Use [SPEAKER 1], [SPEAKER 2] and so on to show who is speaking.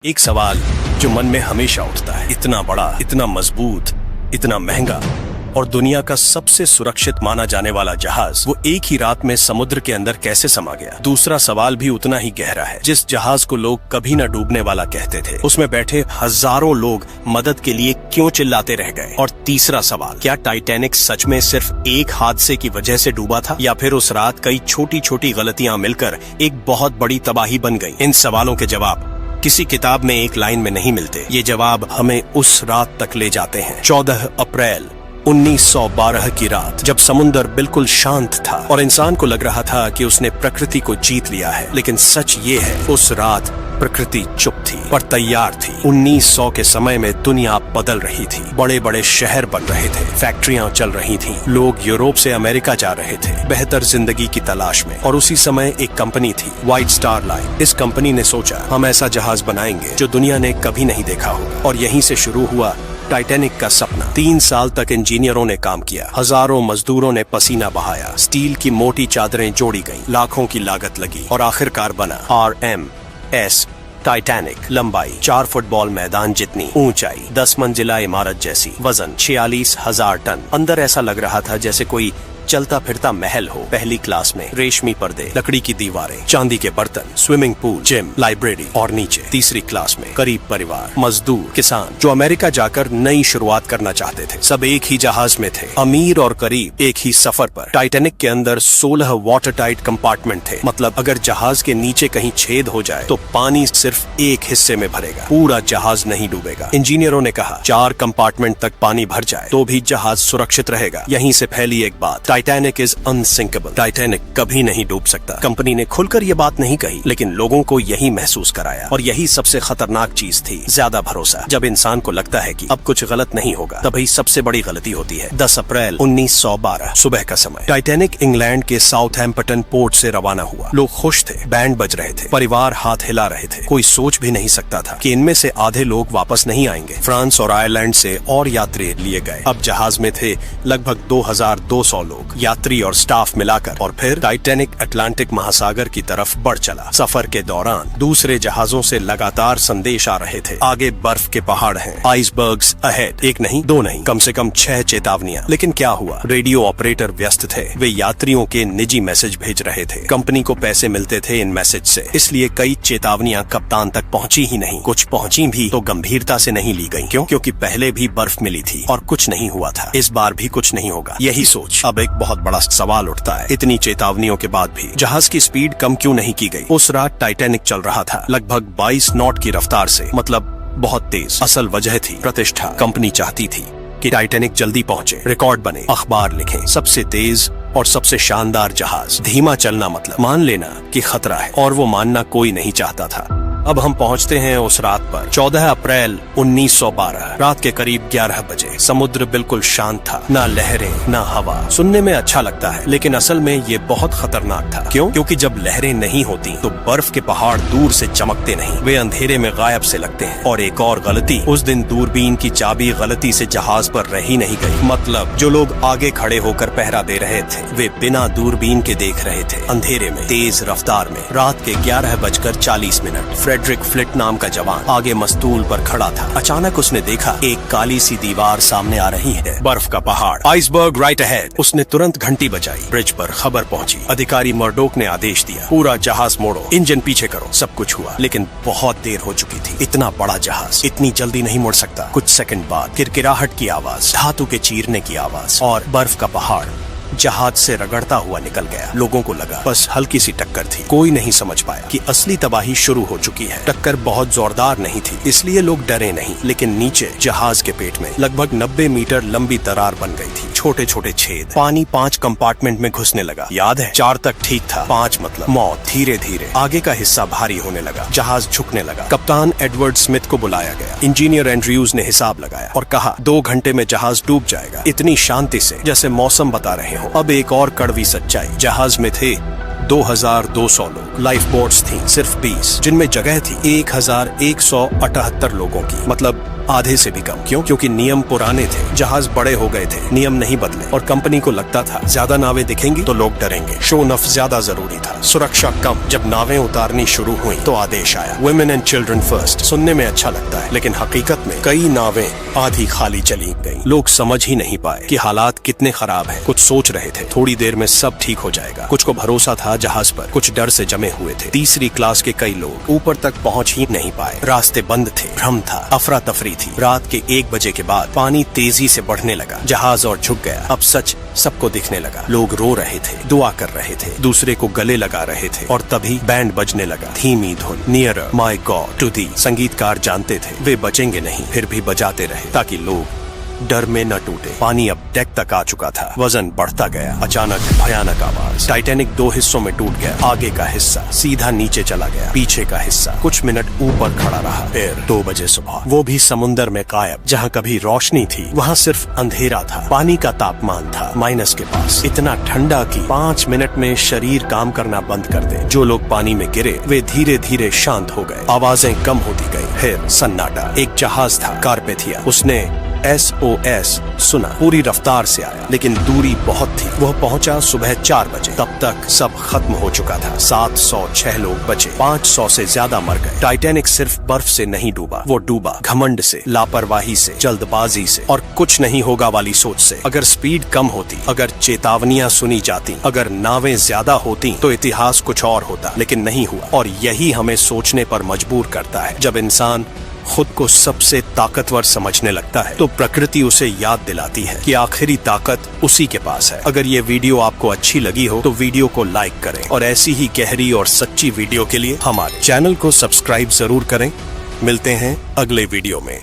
[SPEAKER 1] एक सवाल जो मन में हमेशा उठता है, इतना बड़ा, इतना मजबूत, इतना महंगा और दुनिया का सबसे सुरक्षित माना जाने वाला जहाज वो एक ही रात में समुद्र के अंदर कैसे समा गया। दूसरा सवाल भी उतना ही गहरा है, जिस जहाज को लोग कभी न डूबने वाला कहते थे, उसमें बैठे हजारों लोग मदद के लिए क्यों चिल्लाते रह गए। और तीसरा सवाल, क्या टाइटैनिक सच में सिर्फ एक हादसे की वजह से डूबा था या फिर उस रात कई छोटी छोटी गलतियां मिलकर एक बहुत बड़ी तबाही बन गई। इन सवालों के जवाब किसी किताब में एक लाइन में नहीं मिलते। ये जवाब हमें उस रात तक ले जाते हैं, 14 अप्रैल 1912 की रात, जब समुद्र बिल्कुल शांत था और इंसान को लग रहा था कि उसने प्रकृति को जीत लिया है। लेकिन सच ये है, उस रात प्रकृति चुप थी पर तैयार थी। 1900 के समय में दुनिया बदल रही थी, बड़े बड़े शहर बन रहे थे, फैक्ट्रियां चल रही थीं, लोग यूरोप से अमेरिका जा रहे थे बेहतर जिंदगी की तलाश में। और उसी समय एक कंपनी थी, व्हाइट स्टार लाइन। इस कंपनी ने सोचा, हम ऐसा जहाज बनाएंगे जो दुनिया ने कभी नहीं देखा होगा। और यहीं से शुरू हुआ टाइटैनिक का सपना। 3 साल तक इंजीनियरों ने काम किया, हजारों मजदूरों ने पसीना बहाया, स्टील की मोटी चादरें जोड़ी गईं, लाखों की लागत लगी और आखिरकार बना RMS टाइटैनिक। लंबाई 4 फुटबॉल मैदान जितनी, ऊंचाई 10 मंजिला इमारत जैसी, वजन 46,000 टन। अंदर ऐसा लग रहा था जैसे कोई चलता फिरता महल हो। पहली क्लास में रेशमी पर्दे, लकड़ी की दीवारें, चांदी के बर्तन, स्विमिंग पूल, जिम, लाइब्रेरी। और नीचे तीसरी क्लास में गरीब परिवार, मजदूर, किसान जो अमेरिका जाकर नई शुरुआत करना चाहते थे। सब एक ही जहाज में थे, अमीर और गरीब एक ही सफर पर। टाइटैनिक के अंदर 16 वाटर टाइट कंपार्टमेंट थे, मतलब अगर जहाज के नीचे कहीं छेद हो जाए तो पानी सिर्फ एक हिस्से में भरेगा, पूरा जहाज नहीं डूबेगा। इंजीनियरों ने कहा 4 कंपार्टमेंट तक पानी भर जाए तो भी जहाज सुरक्षित रहेगा। यहीं से फैली एक बात, टाइटैनिक इज अनसिंकेबल, टाइटैनिक कभी नहीं डूब सकता। कंपनी ने खुलकर ये बात नहीं कही, लेकिन लोगों को यही महसूस कराया। और यही सबसे खतरनाक चीज थी, ज्यादा भरोसा। जब इंसान को लगता है कि अब कुछ गलत नहीं होगा, तभी सबसे बड़ी गलती होती है। 10 अप्रैल 1912 सुबह का समय, टाइटैनिक इंग्लैंड के साउथहैम्पटन पोर्ट से रवाना हुआ। लोग खुश थे, बैंड बज रहे थे, परिवार हाथ हिला रहे थे। कोई सोच भी नहीं सकता था कि इनमें से आधे लोग वापस नहीं आएंगे। फ्रांस और आयरलैंड से और यात्री लिए गए। अब जहाज में थे लगभग 2200 लोग, यात्री और स्टाफ मिलाकर। और फिर टाइटैनिक अटलांटिक महासागर की तरफ बढ़ चला। सफर के दौरान दूसरे जहाजों से लगातार संदेश आ रहे थे, आगे बर्फ के पहाड़ हैं, आइसबर्ग्स अहेड। एक नहीं, दो नहीं, कम से कम 6 चेतावनियां। लेकिन क्या हुआ, रेडियो ऑपरेटर व्यस्त थे, वे यात्रियों के निजी मैसेज भेज रहे थे। कंपनी को पैसे मिलते थे इन मैसेज से, इसलिए कई चेतावनियां कप्तान तक पहुंची ही नहीं। कुछ पहुंची भी तो गंभीरता से नहीं ली गई। क्यों? क्योंकि पहले भी बर्फ मिली थी और कुछ नहीं हुआ था। इस बार भी कुछ नहीं होगा। यही सोच अब एक बहुत बड़ा सवाल उठता है, इतनी चेतावनियों के बाद भी जहाज की स्पीड कम क्यों नहीं की गई। उस रात टाइटैनिक चल रहा था लगभग 22 नॉट की रफ्तार से, मतलब बहुत तेज। असल वजह थी प्रतिष्ठा। कंपनी चाहती थी कि टाइटैनिक जल्दी पहुंचे, रिकॉर्ड बने, अखबार लिखें, सबसे तेज और सबसे शानदार जहाज। धीमा चलना मतलब मान लेना कि खतरा है, और वो मानना कोई नहीं चाहता था। अब हम पहुंचते हैं उस रात पर, 14 अप्रैल 1912 रात के करीब 11 बजे। समुद्र बिल्कुल शांत था, ना लहरें ना हवा। सुनने में अच्छा लगता है, लेकिन असल में ये बहुत खतरनाक था। क्यों? क्योंकि जब लहरें नहीं होती तो बर्फ के पहाड़ दूर से चमकते नहीं, वे अंधेरे में गायब से लगते हैं। और एक और गलती, उस दिन दूरबीन की चाबी गलती से जहाज पर रही नहीं गई। मतलब जो लोग आगे खड़े होकर पहरा दे रहे थे, वे बिना दूरबीन के देख रहे थे, अंधेरे में, तेज रफ्तार में। रात के 11:40 फ्रेडरिक फ्लिट नाम का जवान आगे मस्तूल पर खड़ा था। अचानक उसने देखा एक काली सी दीवार सामने आ रही है, बर्फ का पहाड़, आइसबर्ग राइट अहेड। उसने तुरंत घंटी बजाई, ब्रिज पर खबर पहुंची। अधिकारी मर्डोक ने आदेश दिया, पूरा जहाज मोड़ो, इंजन पीछे करो। सब कुछ हुआ, लेकिन बहुत देर हो चुकी थी। इतना बड़ा जहाज इतनी जल्दी नहीं मुड़ सकता। कुछ सेकंड बाद किरकिराहट की आवाज, धातु के चीरने की आवाज, और बर्फ का पहाड़ जहाज से रगड़ता हुआ निकल गया। लोगों को लगा बस हल्की सी टक्कर थी। कोई नहीं समझ पाया कि असली तबाही शुरू हो चुकी है। टक्कर बहुत जोरदार नहीं थी, इसलिए लोग डरे नहीं। लेकिन नीचे जहाज के पेट में लगभग 90 मीटर लंबी दरार बन गई थी, छोटे छोटे छेद। पानी 5 कंपार्टमेंट में घुसने लगा। याद है, 4 तक ठीक था, 5 मतलब मौत। धीरे धीरे आगे का हिस्सा भारी होने लगा, जहाज झुकने लगा। कप्तान एडवर्ड स्मिथ को बुलाया गया। इंजीनियर एंड्रयूज ने हिसाब लगाया और कहा 2 घंटे में जहाज डूब जाएगा। इतनी शांति से जैसे मौसम बता रहे हो। अब एक और कड़वी सच्चाई, जहाज में थे 2200 लोग, लाइफ बोट्स थी सिर्फ 20, जिनमें जगह थी 1178 लोगों की, मतलब आधे से भी कम। क्यों? क्योंकि नियम पुराने थे, जहाज बड़े हो गए थे, नियम नहीं बदले, और कंपनी को लगता था ज्यादा नावें दिखेंगी तो लोग डरेंगे। शो ऑफ ज्यादा जरूरी था, सुरक्षा कम। जब नावें उतारनी शुरू हुई तो आदेश आया, वुमेन एंड चिल्ड्रन फर्स्ट। सुनने में अच्छा लगता है, लेकिन हकीकत में कई नावें आधी खाली चली गईं। लोग समझ ही नहीं पाए कि हालात कितने खराब हैं। कुछ सोच रहे थे थोड़ी देर में सब ठीक हो जाएगा, कुछ को भरोसा था जहाज पर, कुछ डर से जमे हुए थे। तीसरी क्लास के कई लोग ऊपर तक पहुंच ही नहीं पाए, रास्ते बंद थे, भ्रम था, अफरा तफरी थी। रात के 1 बजे के बाद पानी तेजी से बढ़ने लगा, जहाज और झुक गया। अब सच सबको दिखने लगा, लोग रो रहे थे, दुआ कर रहे थे, दूसरे को गले लगा रहे थे, और तभी बैंड बजने लगा, धीमी धुन, nearer my God to thee. संगीतकार जानते थे वे बचेंगे नहीं, फिर भी बजाते रहे ताकि लोग डर में न टूटे। पानी अब डेक तक आ चुका था, वजन बढ़ता गया। अचानक भयानक आवाज, टाइटैनिक 2 हिस्सों में टूट गया। आगे का हिस्सा सीधा नीचे चला गया, पीछे का हिस्सा कुछ मिनट ऊपर खड़ा रहा। फिर 2 बजे सुबह, वो भी समुंदर में गायब। जहाँ कभी रोशनी थी वहाँ सिर्फ अंधेरा था। पानी का तापमान था माइनस के पास, इतना ठंडा कि 5 मिनट में शरीर काम करना बंद कर दे। जो लोग पानी में गिरे वे धीरे धीरे शांत हो गए, आवाजें कम होती गई। फिर सन्नाटा। एक जहाज था, कारपेथिया, उसने SOS सुना, पूरी रफ्तार से आया, लेकिन दूरी बहुत थी। वह पहुंचा सुबह 4 बजे, तब तक सब खत्म हो चुका था। 706 लोग बचे, 500 से ज्यादा मर गए। टाइटैनिक सिर्फ बर्फ से नहीं डूबा, वो डूबा घमंड से, लापरवाही से, जल्दबाजी से, और कुछ नहीं होगा वाली सोच से। अगर स्पीड कम होती, अगर चेतावनियां सुनी जाती, अगर नावें ज्यादा होती तो इतिहास कुछ और होता, लेकिन नहीं हुआ। और यही हमें सोचने पर मजबूर करता है। जब इंसान खुद को सबसे ताकतवर समझने लगता है तो प्रकृति उसे याद दिलाती है कि आखिरी ताकत उसी के पास है। अगर ये वीडियो आपको अच्छी लगी हो तो वीडियो को लाइक करें, और ऐसी ही गहरी और सच्ची वीडियो के लिए हमारे चैनल को सब्सक्राइब जरूर करें। मिलते हैं अगले वीडियो में।